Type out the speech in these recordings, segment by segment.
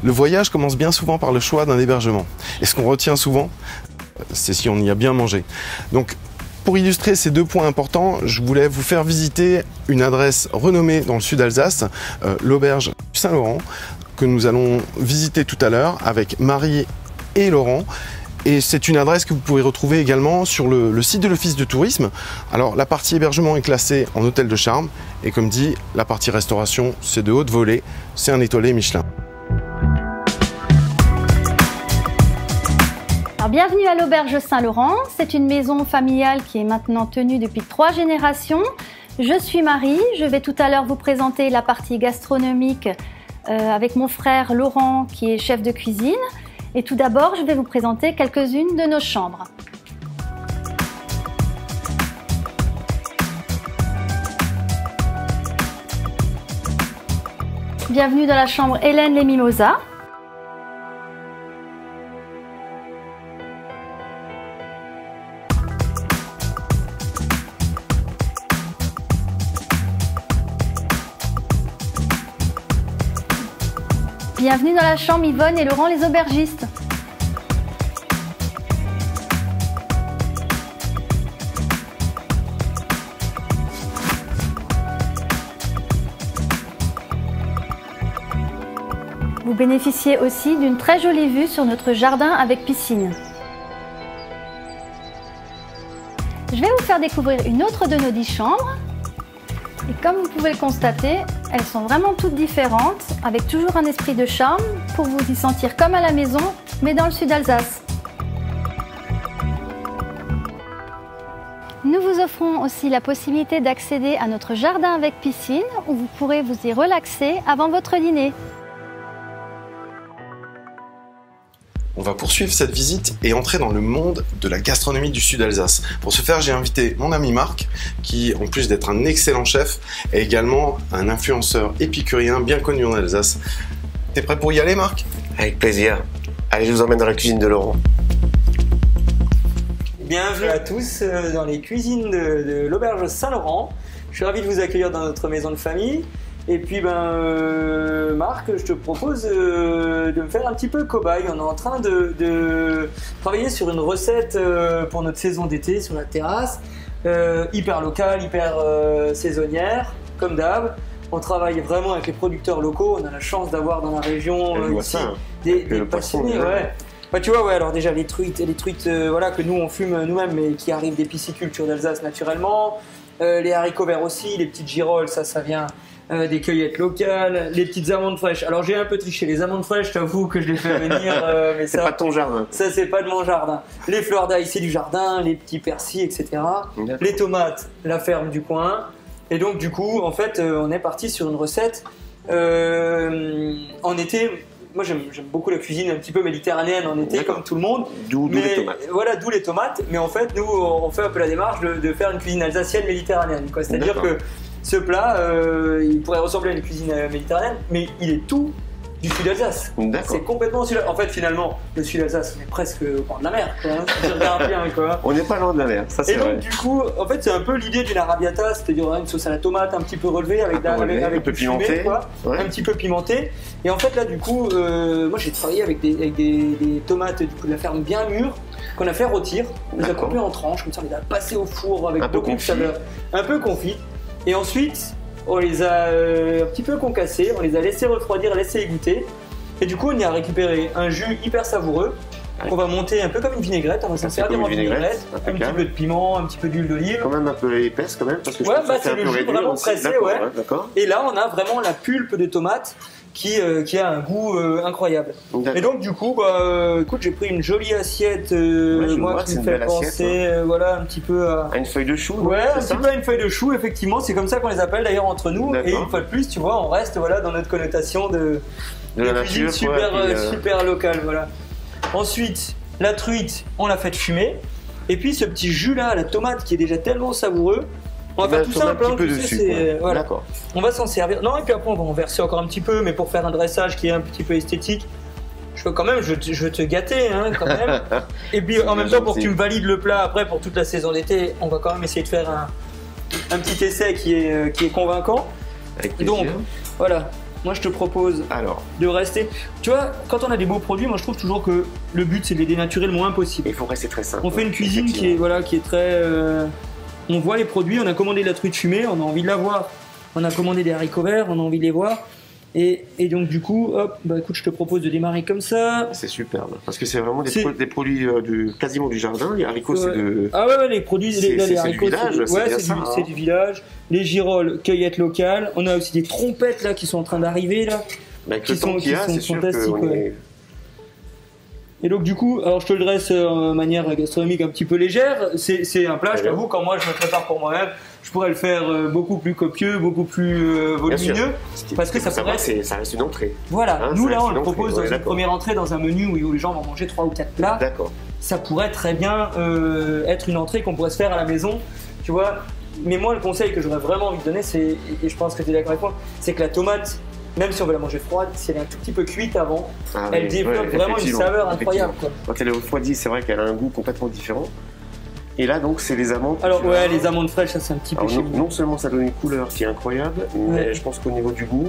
Le voyage commence bien souvent par le choix d'un hébergement. Et ce qu'on retient souvent, c'est si on y a bien mangé. Donc, pour illustrer ces 2 points importants, je voulais vous faire visiter une adresse renommée dans le sud Alsace, l'auberge Saint-Laurent, que nous allons visiter tout à l'heure avec Marie et Laurent. Et c'est une adresse que vous pouvez retrouver également sur le site de l'Office de tourisme. Alors la partie hébergement est classée en hôtel de charme et comme dit, la partie restauration c'est de haute volée, c'est un étoilé Michelin. Alors, bienvenue à l'auberge Saint-Laurent, c'est une maison familiale qui est maintenant tenue depuis 3 générations. Je suis Marie, je vais tout à l'heure vous présenter la partie gastronomique avec mon frère Laurent qui est chef de cuisine. Et tout d'abord, je vais vous présenter quelques-unes de nos chambres. Bienvenue dans la chambre Hélène les Mimosas. Bienvenue dans la chambre Yvonne et Laurent les aubergistes. Vous bénéficiez aussi d'une très jolie vue sur notre jardin avec piscine. Je vais vous faire découvrir une autre de nos 10 chambres. Et comme vous pouvez le constater, elles sont vraiment toutes différentes, avec toujours un esprit de charme pour vous y sentir comme à la maison, mais dans le sud Alsace. Nous vous offrons aussi la possibilité d'accéder à notre jardin avec piscine, où vous pourrez vous y relaxer avant votre dîner. On va poursuivre cette visite et entrer dans le monde de la gastronomie du sud Alsace. Pour ce faire, j'ai invité mon ami Marc, qui, en plus d'être un excellent chef, est également un influenceur épicurien bien connu en Alsace. T'es prêt pour y aller, Marc? Avec plaisir. Allez, je vous emmène dans la cuisine de Laurent. Bienvenue à tous dans les cuisines de l'auberge Saint-Laurent. Je suis ravi de vous accueillir dans notre maison de famille. Et puis Marc, je te propose de me faire un petit peu cobaye. On est en train de travailler sur une recette pour notre saison d'été sur la terrasse, hyper locale, hyper saisonnière, comme d'hab. On travaille vraiment avec les producteurs locaux. On a la chance d'avoir dans la région ici des passionnés. Ouais. Bah, tu vois, ouais, alors déjà les truites voilà, que nous on fume nous-mêmes, mais qui arrivent des piscicultures d'Alsace naturellement. Les haricots verts aussi, les petites girolles, ça vient des cueillettes locales, les petites amandes fraîches. Alors j'ai un peu triché, les amandes fraîches, je t'avoue que je les fais venir, mais c'est pas de ton jardin. Ça c'est pas de mon jardin. Les fleurs d'ail c'est du jardin, les petits persils, etc. Les tomates, la ferme du coin. Et donc du coup, en fait, on est parti sur une recette en été. Moi j'aime beaucoup la cuisine un petit peu méditerranéenne en été, comme tout le monde. D'où les tomates. Voilà, d'où les tomates. Mais en fait, nous on fait un peu la démarche de faire une cuisine alsacienne méditerranéenne. C'est-à-dire que ce plat, il pourrait ressembler à une cuisine méditerranéenne, mais il est tout du sud d'Alsace. C'est complètement sud. En fait, finalement, le sud d'Alsace, on est presque au bord de la mer, quoi. Hein, si tu regardes bien, quoi. On n'est pas loin de la mer, ça c'est vrai. Et donc, du coup, en fait, c'est un peu l'idée d'une arrabbiata, c'est-à-dire une sauce à la tomate un petit peu relevée, avec un peu pimenté, quoi, un petit peu pimenté. Et en fait, là, du coup, moi, j'ai travaillé avec des tomates du coup de la ferme bien mûres, qu'on a fait rôtir. On les a coupées en tranches, comme ça, on les a passées au four avec beaucoup de saveur, un peu confit. Et ensuite, on les a un petit peu concassés, on les a laissés refroidir, laissés égoutter. Et du coup, on y a récupéré un jus hyper savoureux qu'on va monter un peu comme une vinaigrette. On va s'en servir en vinaigrette, un petit peu de piment, un petit peu d'huile d'olive. Quand même un peu épaisse quand même, parce que je pense que c'est le jus vraiment pressé, ouais. Et là, on a vraiment la pulpe de tomate qui a un goût incroyable. Et donc du coup, écoute, j'ai pris une jolie assiette, moi qui me fait penser, voilà, un petit peu à une feuille de chou. Ouais, un petit peu à une feuille de chou, effectivement. C'est comme ça qu'on les appelle d'ailleurs entre nous. Et une fois de plus, tu vois, on reste voilà dans notre connotation de la cuisine super locale, voilà. Ensuite, la truite, on l'a fait fumer. Et puis ce petit jus là, à la tomate qui est déjà tellement savoureux. On va faire tout simple, un petit peu dessus. Voilà. On va s'en servir. Non, et puis après on va en verser encore un petit peu, mais pour faire un dressage qui est un petit peu esthétique, je veux te gâter, hein, quand même. Et puis en même temps, pour que tu me valides le plat après pour toute la saison d'été, on va quand même essayer de faire un petit essai qui est convaincant. Avec plaisir. Donc voilà, moi je te propose Alors, de rester. Tu vois, quand on a des beaux produits, moi je trouve toujours que le but c'est de les dénaturer le moins possible. il faut rester très simple. On fait une cuisine qui est, voilà, qui est très. On voit les produits, on a commandé de la truite fumée, on a envie de la voir. On a commandé des haricots verts, on a envie de les voir. Et donc du coup, hop, bah écoute, je te propose de démarrer comme ça. C'est superbe, parce que c'est vraiment des produits quasiment du jardin. Les haricots, c'est de... Ah ouais, les produits, les haricots, du village, c'est du village. Les girolles, cueillette locale. On a aussi des trompettes là qui sont en train d'arriver là. Mais avec le temps qu'il y a, c'est sûr qu'on est... Et donc du coup, alors je te le dresse de manière gastronomique un petit peu légère. C'est un plat, je t'avoue, quand moi je me prépare pour moi-même, je pourrais le faire beaucoup plus copieux, beaucoup plus volumineux. Parce que ça pourrait... ça reste une entrée. Voilà, hein, nous là on le entrée, propose dans une première entrée dans un menu où les gens vont manger 3 ou 4 plats. D'accord. Ça pourrait très bien être une entrée qu'on pourrait se faire à la maison, tu vois. Mais moi le conseil que j'aurais vraiment envie de donner, c'est, et je pense que tu es d'accord avec moi, c'est que la tomate, même si on veut la manger froide, si elle est un tout petit peu cuite avant, elle développe vraiment une saveur incroyable. Quoi. Quand elle est refroidie, c'est vrai qu'elle a un goût complètement différent. Et là, donc, c'est les amandes. Alors, ouais, les amandes fraîches, ça c'est un petit peu chez non seulement ça donne une couleur qui est incroyable, mais je pense qu'au niveau du goût,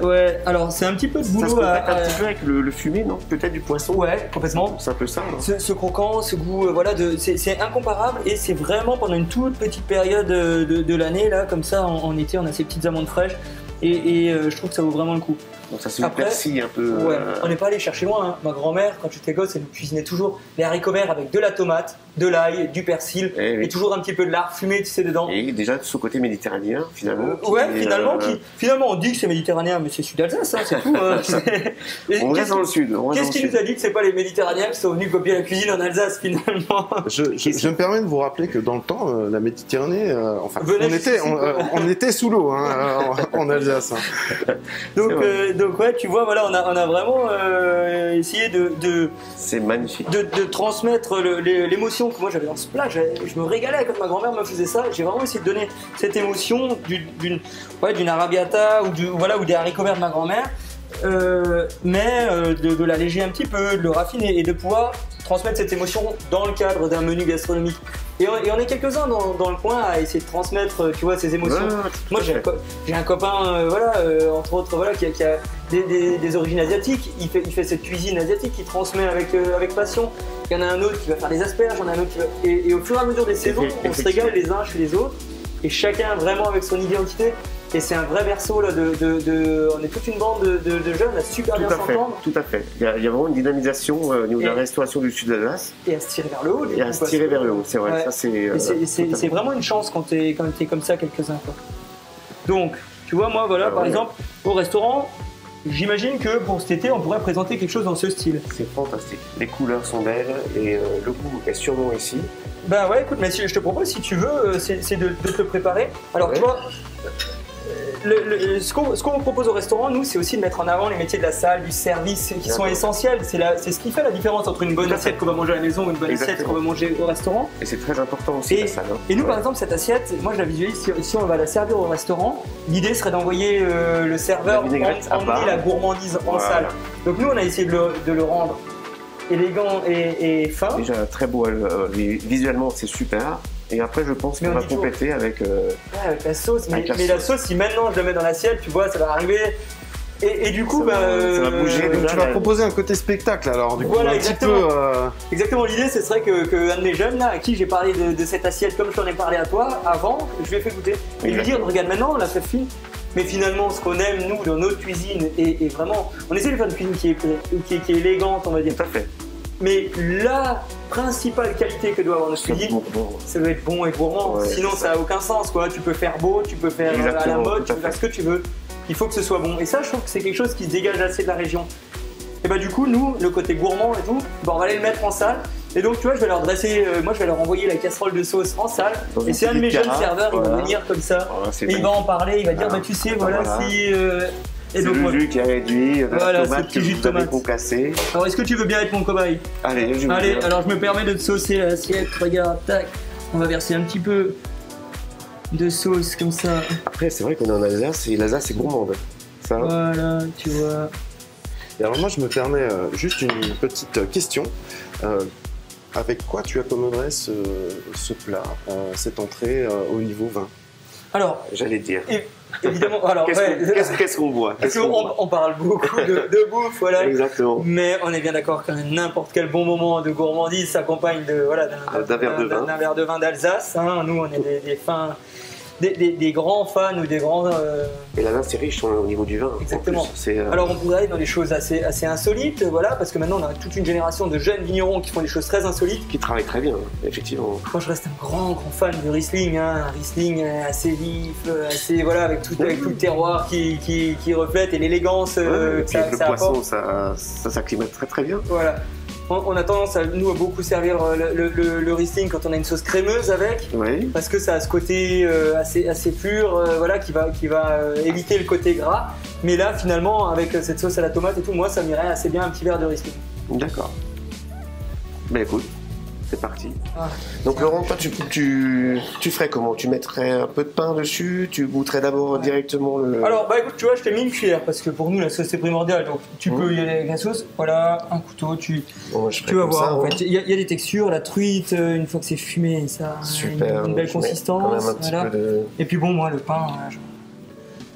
ouais, alors c'est un petit peu de boulot. Ça se complète un petit peu avec le fumé, non? Peut-être du poisson? Ouais, complètement. C'est un peu ça, non? Ce croquant, ce goût, voilà, c'est incomparable et c'est vraiment pendant une toute petite période de l'année, là, comme ça, en été, on a ces petites amandes fraîches. Et je trouve que ça vaut vraiment le coup. Donc ça se persille un peu. Ouais, on n'est pas allé chercher loin. Hein. Ma grand-mère, quand j'étais gosse, elle nous cuisinait toujours les haricots verts avec de la tomate, de l'ail, du persil et toujours un petit peu de lard fumé, tu sais, dedans. Et déjà ce côté méditerranéen, finalement. Finalement, on dit que c'est méditerranéen, mais c'est sud d'Alsace, hein, c'est tout. On reste dans le sud. Qu'est-ce qui nous a dit que c'est pas les Méditerranéens qui sont venus copier la cuisine en Alsace, finalement? Je me permets de vous rappeler que dans le temps, la Méditerranée, on était sous l'eau hein, en Alsace. Hein. Donc ouais, tu vois, voilà, on a vraiment essayé c'est magnifique. de transmettre l'émotion que moi j'avais dans ce plat. Je me régalais quand ma grand-mère me faisait ça. J'ai vraiment essayé de donner cette émotion d'une arrabbiata ou des haricots verts de ma grand-mère, mais de l'alléger un petit peu, de le raffiner et de pouvoir transmettre cette émotion dans le cadre d'un menu gastronomique. Et on est quelques-uns dans le coin à essayer de transmettre, tu vois, ces émotions. Moi, j'ai un copain, entre autres, voilà, qui a des origines asiatiques. Il fait cette cuisine asiatique qu'il transmet avec passion. Il y en a un autre qui va faire des asperges, il y en a un autre qui va... Et au fur et à mesure des saisons, on se régale les uns chez les autres. Et chacun vraiment avec son identité. Et c'est un vrai berceau, là, on est toute une bande de jeunes à super bien s'entendre. Tout à fait. Il y a vraiment une dynamisation au niveau de la restauration du sud de l'Alsace. Et à se tirer vers le haut. Et à se tirer vers le haut, c'est vrai. Ouais. Ça, c'est vraiment une chance quand t'es comme ça, quelques-uns. Quoi. Donc, tu vois, moi, voilà, par exemple, au restaurant, j'imagine que pour cet été, on pourrait présenter quelque chose dans ce style. C'est fantastique. Les couleurs sont belles et le goût est sûrement ici. Bah ouais, écoute, mais je te propose, si tu veux, c'est de te le préparer. Alors, tu vois... ce qu'on vous propose au restaurant, nous, c'est aussi de mettre en avant les métiers de la salle, du service, qui sont essentiels. C'est ce qui fait la différence entre une bonne assiette qu'on va manger à la maison ou une bonne assiette qu'on va manger au restaurant. Et c'est très important aussi, la salle. Et nous, par exemple, cette assiette, moi je la visualise, si on va la servir au restaurant, l'idée serait d'envoyer le serveur emmener la gourmandise en salle. Donc nous, on a essayé de le rendre élégant et fin. Déjà très beau, visuellement c'est super. Et après, je pense qu'on va compléter avec la sauce. Mais la sauce, si maintenant je la mets dans l'assiette, tu vois, ça va arriver. Et du coup, ça va bouger. Donc tu vas proposer un côté spectacle alors, du coup, voilà, un exactement. petit peu. Exactement, l'idée, ce serait que un de mes jeunes, là, à qui j'ai parlé de cette assiette, comme je t'en ai parlé à toi avant, je lui ai fait goûter. Et lui dire, regarde maintenant, on l'a fait fine. Mais finalement, ce qu'on aime, nous, dans notre cuisine, et vraiment, on essaie de faire une cuisine qui est élégante, on va dire. Tout à fait. Mais la principale qualité que doit avoir notre cuisine, ça doit être bon et gourmand. Ouais, sinon, ça n'a aucun sens, quoi. Tu peux faire beau, tu peux faire à la mode, tu peux faire ce que tu veux. Il faut que ce soit bon. Et ça, je trouve que c'est quelque chose qui se dégage assez de la région. Et bah, du coup, nous, le côté gourmand et tout, bah, on va aller le mettre en salle. Et donc, tu vois, je vais leur dresser, moi, je vais leur envoyer la casserole de sauce en salle. Et c'est un de mes jeunes serveurs, il va venir comme ça. Et il va en parler, il va dire, bah, tu sais, voilà, si. Et donc, le jus qui est réduit, voilà, tomate ce petit jus de tomate concassé. Alors, est-ce que tu veux bien être mon cobaye? Allez, alors je me permets de te saucer l'assiette. Regarde, tac. On va verser un petit peu de sauce comme ça. Après, c'est vrai qu'on est en Alsace et l'Alsace c'est gourmande. Ça. Voilà, tu vois. Et alors moi, je me permets juste une petite question. Avec quoi tu accommoderais ce plat, cette entrée au niveau vin? Alors, j'allais dire. évidemment. Alors, qu'est-ce qu'on voit? Parce qu'on parle beaucoup de bouffe, voilà. Exactement. Mais on est bien d'accord que n'importe quel bon moment de gourmandise s'accompagne d'un verre de vin d'Alsace. Hein. Nous, on est des grands fans ou des grands... Et là, c'est riche au niveau du vin. Exactement. Alors, on pourrait aller dans des choses assez insolites, voilà, parce que maintenant, on a toute une génération de jeunes vignerons qui font des choses très insolites. Qui travaillent très bien, effectivement. Moi, je reste un grand fan du Riesling, hein, un Riesling assez vif, assez, voilà, avec tout le terroir qui reflète et l'élégance que ça apporte. Le poisson, ça s'acclimate très très bien. Voilà. On a tendance à beaucoup servir le Riesling quand on a une sauce crémeuse avec, parce que ça a ce côté assez pur, voilà, qui va éviter le côté gras. Mais là, finalement, avec cette sauce à la tomate et tout, moi, ça m'irait assez bien un petit verre de Riesling. D'accord. Ben écoute, c'est parti. Ah, donc Laurent, toi, tu ferais comment? Tu mettrais un peu de pain dessus? Tu goûterais d'abord directement le... Alors, bah écoute, tu vois, je t'ai mis une cuillère parce que pour nous, la sauce c'est primordial. Donc, tu peux y aller avec la sauce. Voilà, un couteau, tu vas voir. Ça, en fait, il y a des textures. La truite, une fois que c'est fumé, ça a une belle consistance. Voilà. Et puis bon, moi, le pain,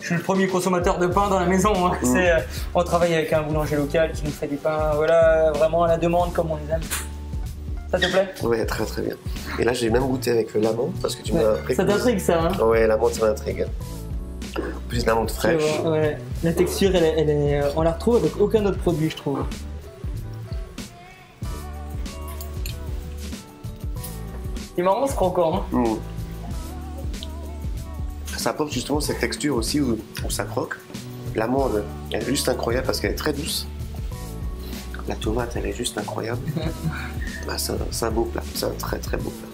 je suis le premier consommateur de pain dans la maison. Hein. On travaille avec un boulanger local qui nous fait des pains, voilà, vraiment à la demande comme on les aime. Ça te plaît? Oui, très très bien. Et là, j'ai même goûté avec l'amande parce que tu m'as préconisé. Ça t'intrigue ça, hein? Ouais, l'amande, ça m'intrigue. En plus, l'amande fraîche. Ouais. La texture, on la retrouve avec aucun autre produit, je trouve. C'est marrant ce croquant. Hein. Ça apporte justement cette texture aussi où ça croque. L'amande, elle est juste incroyable parce qu'elle est très douce. La tomate, elle est juste incroyable. C'est un beau plat, c'est un très très beau plat.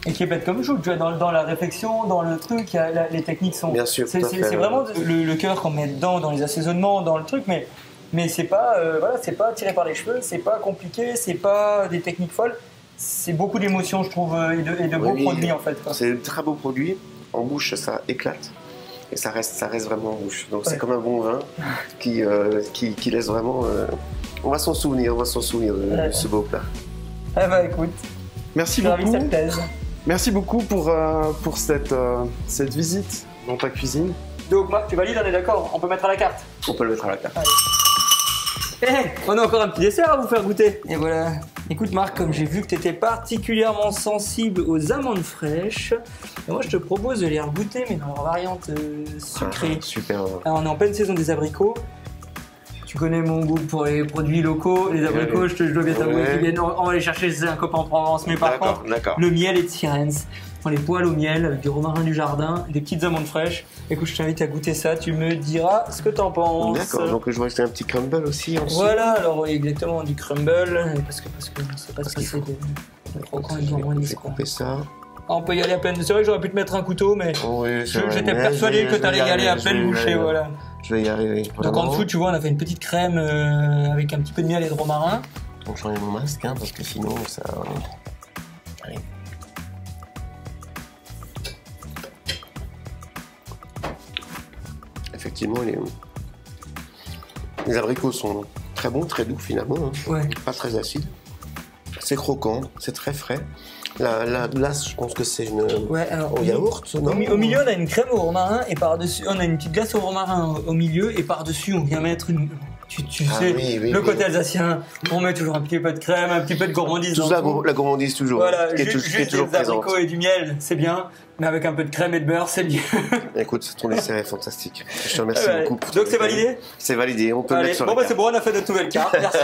Et qui est bête comme chou, tu vois, dans la réflexion, dans le truc, les techniques sont... Bien sûr, c'est vraiment le cœur qu'on met dedans, dans les assaisonnements, dans le truc, mais c'est pas, c'est pas tiré par les cheveux, c'est pas compliqué, c'est pas des techniques folles, c'est beaucoup d'émotions, je trouve, et de beaux produits en fait. C'est un très beau produit, en bouche ça éclate. Et ça reste vraiment en bouche. Donc c'est comme un bon vin qui laisse vraiment... On va s'en souvenir de ce beau plat. Eh bah écoute, merci beaucoup. Merci beaucoup pour cette visite dans ta cuisine. Donc Marc, tu valides, on est d'accord? On peut mettre à la carte? On peut le mettre à la carte. On a encore un petit dessert à vous faire goûter. Et voilà. Écoute Marc, comme j'ai vu que tu étais particulièrement sensible aux amandes fraîches, et moi je te propose de les goûter mais dans leur variante sucrée. Super. Alors, on est en pleine saison des abricots. Tu connais mon goût pour les produits locaux, les abricots, je dois bien t'avouer. On va les chercher chez un copain en Provence, mais par contre, le miel est de Sirens. On les poêle au miel avec du romarin du jardin, des petites amandes fraîches. Écoute, je t'invite à goûter ça, tu me diras ce que t'en penses. D'accord, donc je vois que c'est un petit crumble aussi en dessous. Voilà, alors oui, exactement, du crumble, parce que on sait pas ce que c'est de croquant et de gourmandise. Couper ça. On peut y aller à peine. C'est vrai que j'aurais pu te mettre un couteau, mais j'étais persuadé que t'allais y aller à peine bouché, voilà. Je vais y arriver. Donc en dessous, tu vois, on a fait une petite crème avec un petit peu de miel et de romarin. Donc j'enlève mon masque, hein, parce que sinon ça... Allez. Effectivement, les abricots sont très bons, très doux finalement, hein. Pas très acides. C'est croquant, c'est très frais. La glace, je pense que c'est une au yaourt, non? Au milieu, on a une crème au romarin et par-dessus, on a une petite glace au romarin au milieu et par-dessus, on vient mettre une... Tu sais, le côté alsacien, on met toujours un petit peu de crème, un petit peu de gourmandise. Tout ça, la gourmandise toujours. Voilà, qui est toujours des abricots et du miel, c'est bien, mais avec un peu de crème et de beurre, c'est mieux. Écoute, ton dessert est fantastique. Je te remercie beaucoup. Donc c'est validé? C'est validé, on peut le mettre sur la carte. C'est bon, on a fait notre nouvelle carte. Merci.